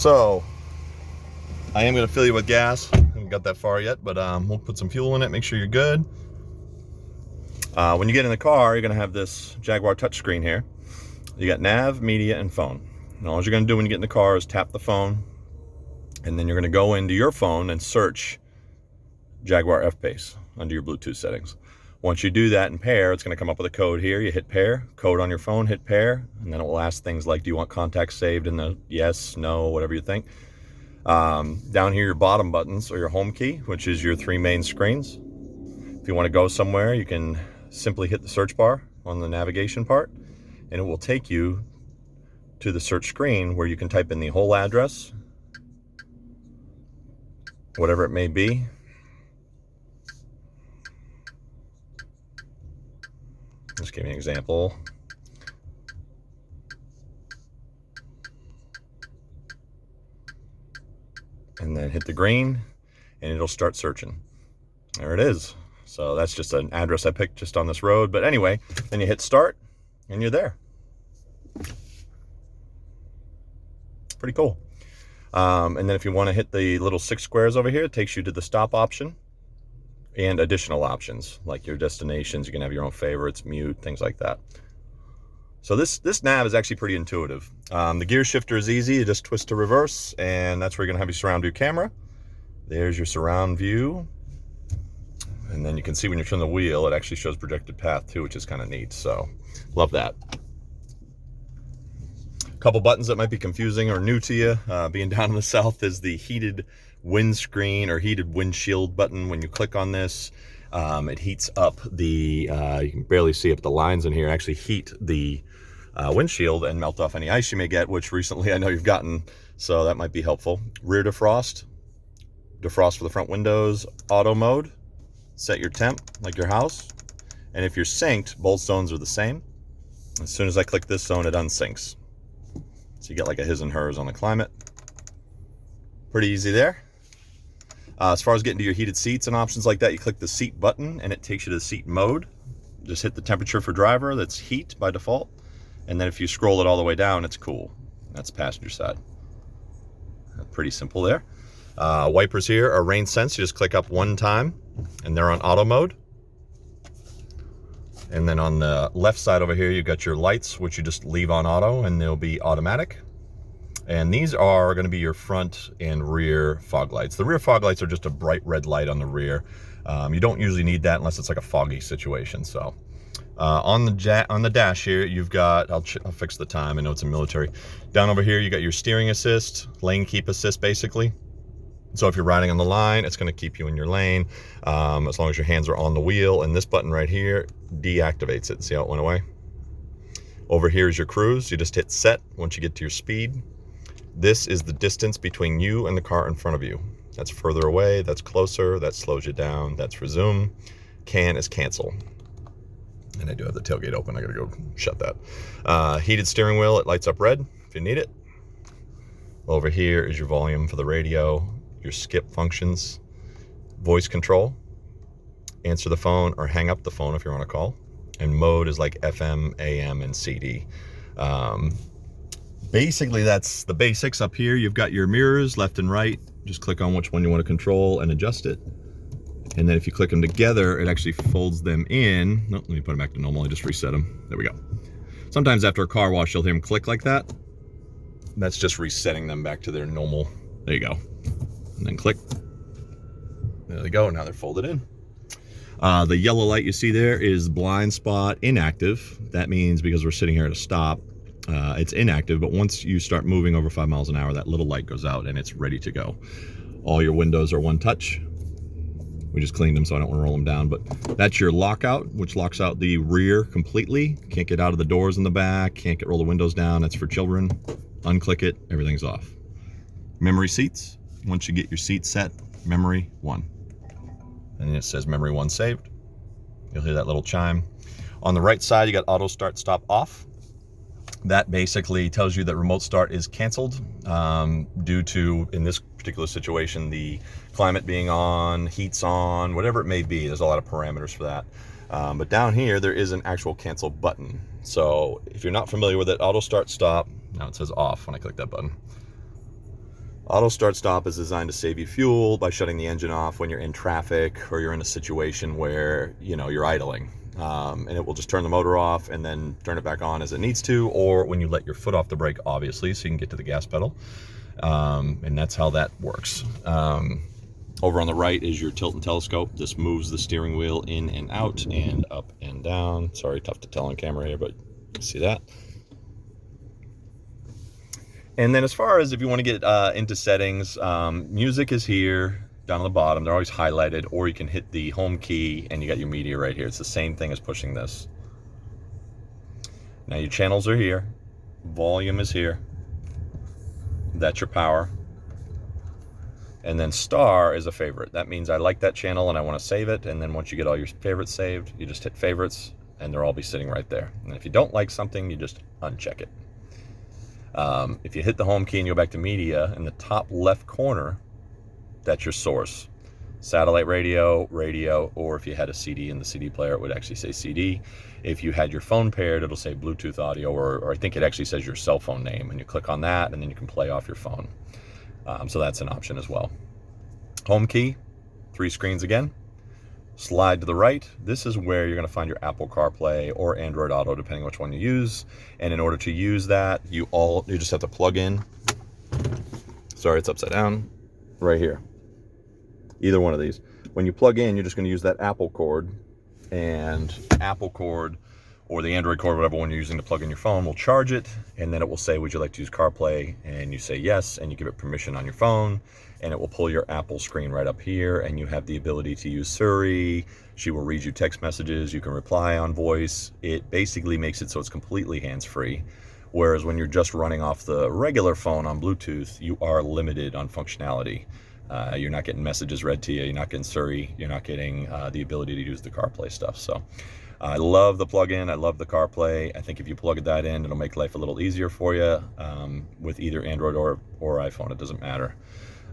So I am going to fill you with gas. I haven't got that far yet, but we'll put some fuel in it, make sure you're good. When you get in the car, you're going to have this Jaguar touchscreen here. You got nav, media, and phone. And all you're going to do when you get in the car is tap the phone, and then you're going to go into your phone and search Jaguar F-Pace under your Bluetooth settings. Once you do that in pair, it's going to come up with a code here. You hit pair, code on your phone, hit pair, and then it will ask things like, do you want contacts saved in the yes, no, whatever you think. Down here, your bottom buttons are your home key, which is your three main screens. If you want to go somewhere, you can simply hit the search bar on the navigation part, and it will take you to the search screen where you can type in the whole address, whatever it may be. Just give me an example. And then hit the green and it'll start searching. There it is. So that's just an address I picked just on this road. But anyway, then you hit start and you're there. Pretty cool. And then if you want to hit the little 6 squares over here, it takes you to the stop option and additional options like your destinations. You can have your own favorites, mute, things like that. So this nav is actually pretty intuitive. The gear shifter is easy. You just twist to reverse, and that's where you're going to have your surround view camera. There's your surround view. And then you can see when you turn the wheel, it actually shows projected path too, which is kind of neat. So love that. A couple buttons that might be confusing or new to you, being down in the south, is the heated windscreen or heated windshield button. When you click on this, it heats up the, you can barely see it, but the lines in here actually heat the windshield and melt off any ice you may get, which recently I know you've gotten, so that might be helpful. Rear defrost, defrost for the front windows, auto mode, set your temp like your house, and if you're synced, both zones are the same. As soon as I click this zone, it unsyncs. So you get like a his and hers on the climate. Pretty easy there. As far as getting to your heated seats and options like that, you click the seat button and it takes you to seat mode. Just hit the temperature for driver, that's heat by default. And then if you scroll it all the way down, it's cool. That's passenger side. Pretty simple there. Wipers here are rain sense. You just click up one time and they're on auto mode. And then on the left side over here, you've got your lights, which you just leave on auto and they'll be automatic. And these are going to be your front and rear fog lights. The rear fog lights are just a bright red light on the rear. You don't usually need that unless it's like a foggy situation. So on the dash here, you've got, I'll fix the time. I know it's a military. Down over here, you got your steering assist, lane keep assist, basically. So if you're riding on the line, it's going to keep you in your lane as long as your hands are on the wheel. And this button right here deactivates it. See how it went away? Over here is your cruise. You just hit set once you get to your speed. This is the distance between you and the car in front of you. That's further away, that's closer, that slows you down, that's resume. Can is cancel. And I do have the tailgate open, I gotta go shut that. Heated steering wheel, it lights up red if you need it. Over here is your volume for the radio, your skip functions, voice control, answer the phone or hang up the phone if you're on a call. And mode is like FM, AM, and CD. Basically, that's the basics. Up here, you've got your mirrors left and right. Just click on which one you want to control and adjust it. And then if you click them together, it actually folds them in. No, let me put them back to normal. I just reset them. There we go. Sometimes after a car wash, you'll hear them click like that. That's just resetting them back to their normal. There you go. And then click. There they go. Now they're folded in. The yellow light you see there is blind spot inactive. That means because we're sitting here at a stop, it's inactive, but once you start moving over 5 miles an hour, that little light goes out and it's ready to go. All your windows are one touch. We just cleaned them, so I don't want to roll them down, but that's your lockout, which locks out the rear completely. Can't get out of the doors in the back, can't roll the windows down. That's for children. Unclick it, everything's off. Memory seats. Once you get your seat set, memory 1. And it says memory 1 saved. You'll hear that little chime. On the right side, you got auto start stop off. That basically tells you that remote start is canceled due to, in this particular situation, the climate being on, heat's on, whatever it may be. There's a lot of parameters for that. But down here, there is an actual cancel button. So if you're not familiar with it, auto start stop, now it says off when I click that button. Auto start stop is designed to save you fuel by shutting the engine off when you're in traffic or you're in a situation where, you know, you're idling. And it will just turn the motor off and then turn it back on as it needs to, or when you let your foot off the brake, obviously, so you can get to the gas pedal. And that's how that works. Over on the right is your tilt and telescope. This moves the steering wheel in and out and up and down. Sorry, tough to tell on camera here, but you see that. And then as far as if you want to get into settings, music is here down on the bottom. They're always highlighted, or you can hit the home key and you got your media right here. It's the same thing as pushing this. Now your channels are here. Volume is here. That's your power. And then star is a favorite. That means I like that channel and I want to save it. And then once you get all your favorites saved, you just hit favorites and they'll all be sitting right there. And if you don't like something, you just uncheck it. If you hit the home key and you go back to media, in the top left corner, that's your source. Satellite radio, or if you had a CD in the CD player, it would actually say CD. If you had your phone paired, it'll say Bluetooth audio, or I think it actually says your cell phone name, and you click on that and then you can play off your phone. So that's an option as well. Home key, 3 screens again. Slide to the right. This is where you're going to find your Apple CarPlay or Android Auto, depending which one you use. And in order to use that, you just have to plug in. Sorry, it's upside down. Right here. Either one of these. When you plug in, you're just going to use that Apple cord, and Apple cord or the Android cord, whatever one you're using to plug in your phone, will charge it, and then it will say, would you like to use CarPlay? And you say yes, and you give it permission on your phone, and it will pull your Apple screen right up here, and you have the ability to use Siri. She will read you text messages. You can reply on voice. It basically makes it so it's completely hands-free, whereas when you're just running off the regular phone on Bluetooth, you are limited on functionality. You're not getting messages read to you. You're not getting Siri. You're not getting the ability to use the CarPlay stuff. So I love the plug-in. I love the CarPlay. I think if you plug that in, it'll make life a little easier for you with either Android or iPhone. It doesn't matter.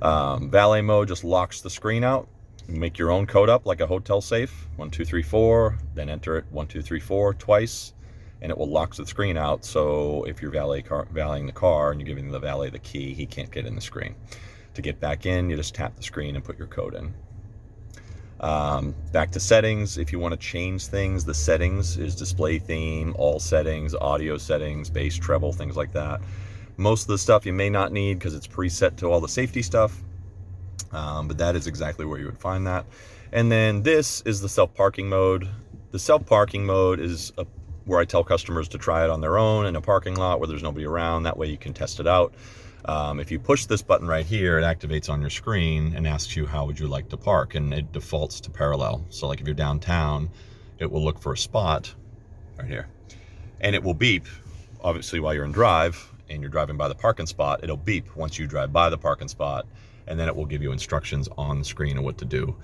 Valet mode just locks the screen out. You make your own code up like a hotel safe. 1, 2, 3, 4. Then enter it 1, 2, 3, 4 twice, and it will lock the screen out. So if you're valeting the car and you're giving the valet the key, he can't get in the screen. To get back in, you just tap the screen and put your code in. Back to settings. If you want to change things, the settings is display theme, all settings, audio settings, bass, treble, things like that. Most of the stuff you may not need because it's preset to all the safety stuff, but that is exactly where you would find that. And then this is the self-parking mode. The self-parking mode is where I tell customers to try it on their own in a parking lot where there's nobody around. That way you can test it out. If you push this button right here, it activates on your screen and asks you how would you like to park, and it defaults to parallel. So like if you're downtown, it will look for a spot right here, and it will beep, obviously while you're in drive and you're driving by the parking spot, it'll beep once you drive by the parking spot, and then it will give you instructions on the screen of what to do.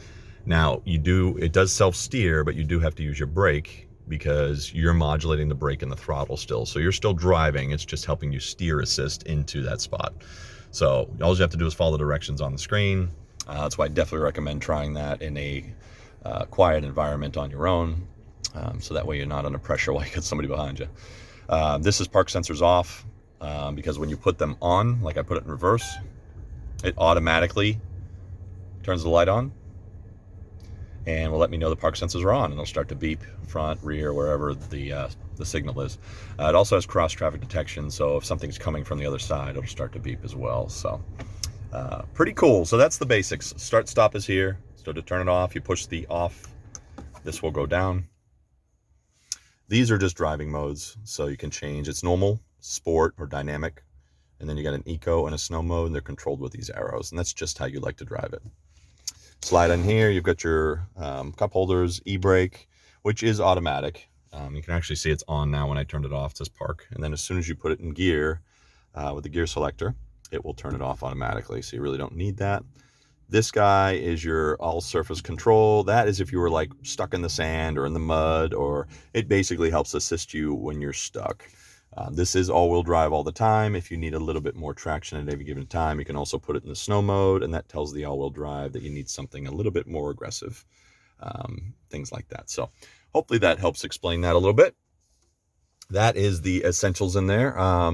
Now it does self-steer, but you do have to use your brake because you're modulating the brake and the throttle still. So you're still driving, it's just helping you steer assist into that spot. So all you have to do is follow the directions on the screen. That's why I definitely recommend trying that in a quiet environment on your own. So that way you're not under pressure while you got somebody behind you. This is park sensors off because when you put them on, like I put it in reverse, it automatically turns the light on and will let me know the park sensors are on, and it'll start to beep front, rear, wherever the signal is. It also has cross traffic detection, so if something's coming from the other side, it'll start to beep as well. So pretty cool. So that's the basics. Start stop is here. So to turn it off, you push the off, this will go down. These are just driving modes, so you can change. It's normal, sport, or dynamic, and then you got an eco and a snow mode, and they're controlled with these arrows, and that's just how you like to drive it. Slide in here, you've got your cup holders, e-brake, which is automatic. You can actually see it's on now when I turned it off. It says park, and then as soon as you put it in gear with the gear selector, it will turn it off automatically, so you really don't need that. This guy is your all surface control. That is if you were like stuck in the sand or in the mud, or it basically helps assist you when you're stuck. This is all-wheel drive all the time. If you need a little bit more traction at every given time, you can also put it in the snow mode, and that tells the all-wheel drive that you need something a little bit more aggressive, things like that. So hopefully that helps explain that a little bit. that is the essentials in there.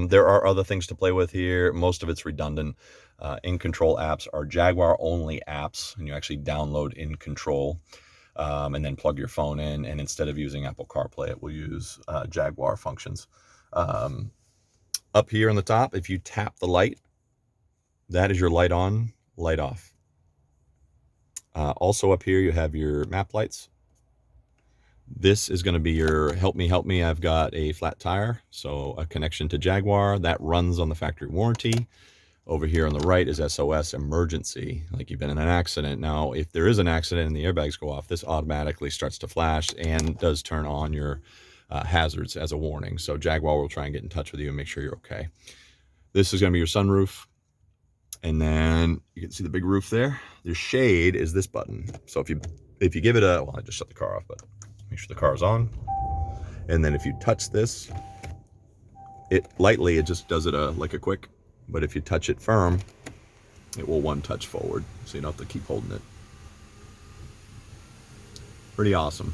There are other things to play with here. Most of it's redundant. In-Control apps are Jaguar only apps, and you actually download In-Control and then plug your phone in, and instead of using Apple CarPlay, it will use Jaguar functions. Up here on the top, if you tap the light, that is your light on, light off. Also up here, you have your map lights. This is going to be your help me, I've got a flat tire, so a connection to Jaguar. That runs on the factory warranty. Over here on the right is SOS, emergency, like you've been in an accident. Now, if there is an accident and the airbags go off, this automatically starts to flash and does turn on your hazards as a warning. So Jaguar will try and get in touch with you and make sure you're okay. This is going to be your sunroof. And then you can see the big roof there. Your shade is this button. So if you give it a, well, I just shut the car off, but make sure the car is on. And then if you touch this, it lightly, it just does it like a quick, but if you touch it firm, it will one touch forward. So you don't have to keep holding it. Pretty awesome.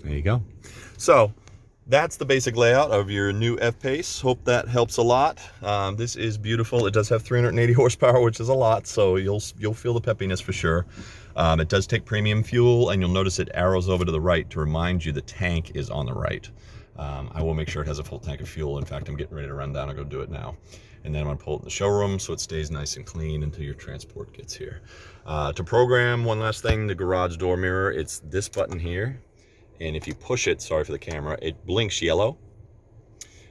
There you go. So that's the basic layout of your new F-Pace. Hope that helps a lot. This is beautiful. It does have 380 horsepower, which is a lot, so you'll feel the peppiness for sure. It does take premium fuel, and you'll notice it arrows over to the right to remind you the tank is on the right. I will make sure it has a full tank of fuel. In fact, I'm getting ready to run down and go do it now. And then I'm gonna pull it in the showroom so it stays nice and clean until your transport gets here. To program, one last thing, the garage door mirror, it's this button here. And if you push it, sorry for the camera, it blinks yellow.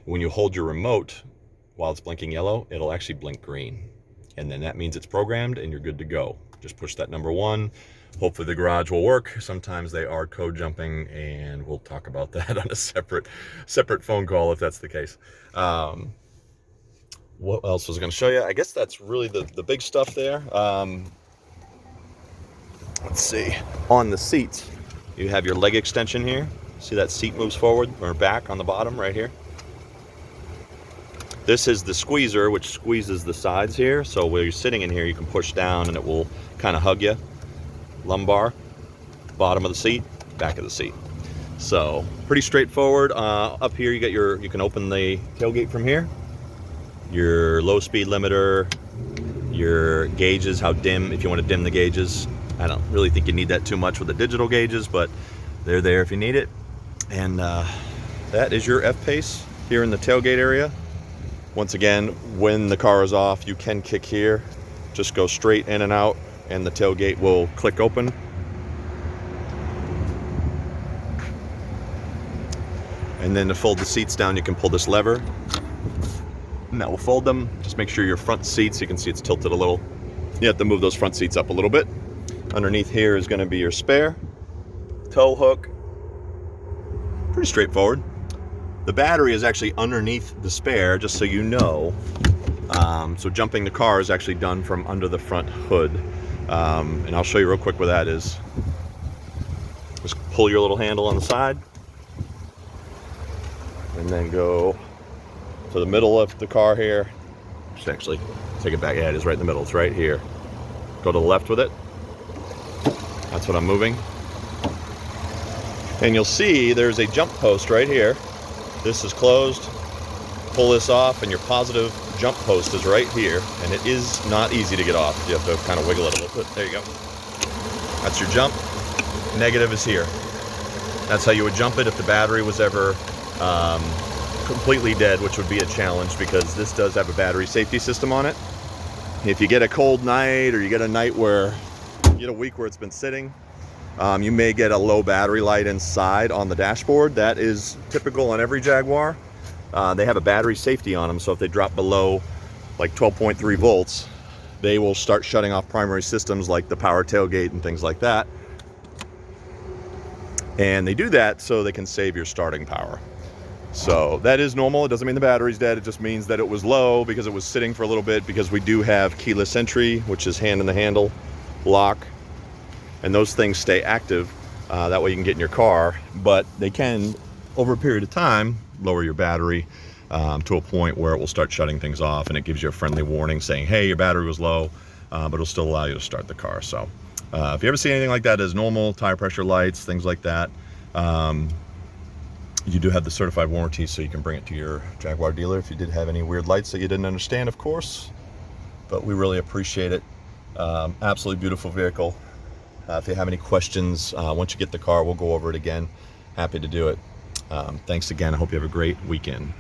When you hold your remote while it's blinking yellow, it'll actually blink green. And then that means it's programmed and you're good to go. Just push that number 1. Hopefully the garage will work. Sometimes they are code jumping, and we'll talk about that on a separate phone call if that's the case. What else was I going to show you? I guess that's really the big stuff there. Let's see. On the seats, you have your leg extension here. See that seat moves forward or back on the bottom right here? This is the squeezer, which squeezes the sides here. So where you're sitting in here, you can push down and it will kind of hug you. Lumbar, bottom of the seat, back of the seat. So pretty straightforward. Up here, you can open the tailgate from here. Your low speed limiter, your gauges, how dim, if you want to dim the gauges. I don't really think you need that too much with the digital gauges, but they're there if you need it. And that is your F-Pace here in the tailgate area. Once again, when the car is off, you can kick here. Just go straight in and out, and the tailgate will click open. And then to fold the seats down, you can pull this lever, and that will fold them. Just make sure your front seats, you can see it's tilted a little. You have to move those front seats up a little bit. Underneath here is going to be your spare, tow hook. Pretty straightforward. The battery is actually underneath the spare, just so you know. So jumping the car is actually done from under the front hood. And I'll show you real quick where that is. Just pull your little handle on the side, and then go to the middle of the car here. Just actually take it back. Yeah, it is right in the middle. It's right here. Go to the left with it. That's what I'm moving. And you'll see there's a jump post right here. This is closed. Pull this off, and your positive jump post is right here. And it is not easy to get off. You have to kind of wiggle it a little bit. There you go. That's your jump. Negative is here. That's how you would jump it if the battery was ever completely dead, which would be a challenge because this does have a battery safety system on it. If you get a cold night, or you get a night where you get a week where it's been sitting, you may get a low battery light inside on the dashboard. That is typical on every Jaguar. They have a battery safety on them, so if they drop below like 12.3 volts, they will start shutting off primary systems like the power tailgate and things like that. And they do that so they can save your starting power. So that is normal. It doesn't mean the battery's dead. It just means that it was low because it was sitting for a little bit, because we do have keyless entry, which is hand in the handle, lock, and those things stay active. That way you can get in your car, but they can, over a period of time, lower your battery to a point where it will start shutting things off, and it gives you a friendly warning saying, hey, your battery was low, but it'll still allow you to start the car. So If you ever see anything like that as normal, tire pressure lights, things like that, you do have the certified warranty, so you can bring it to your Jaguar dealer if you did have any weird lights that you didn't understand, of course. But we really appreciate it. Absolutely beautiful vehicle. If you have any questions, once you get the car, we'll go over it again. Happy to do it. Thanks again. I hope you have a great weekend.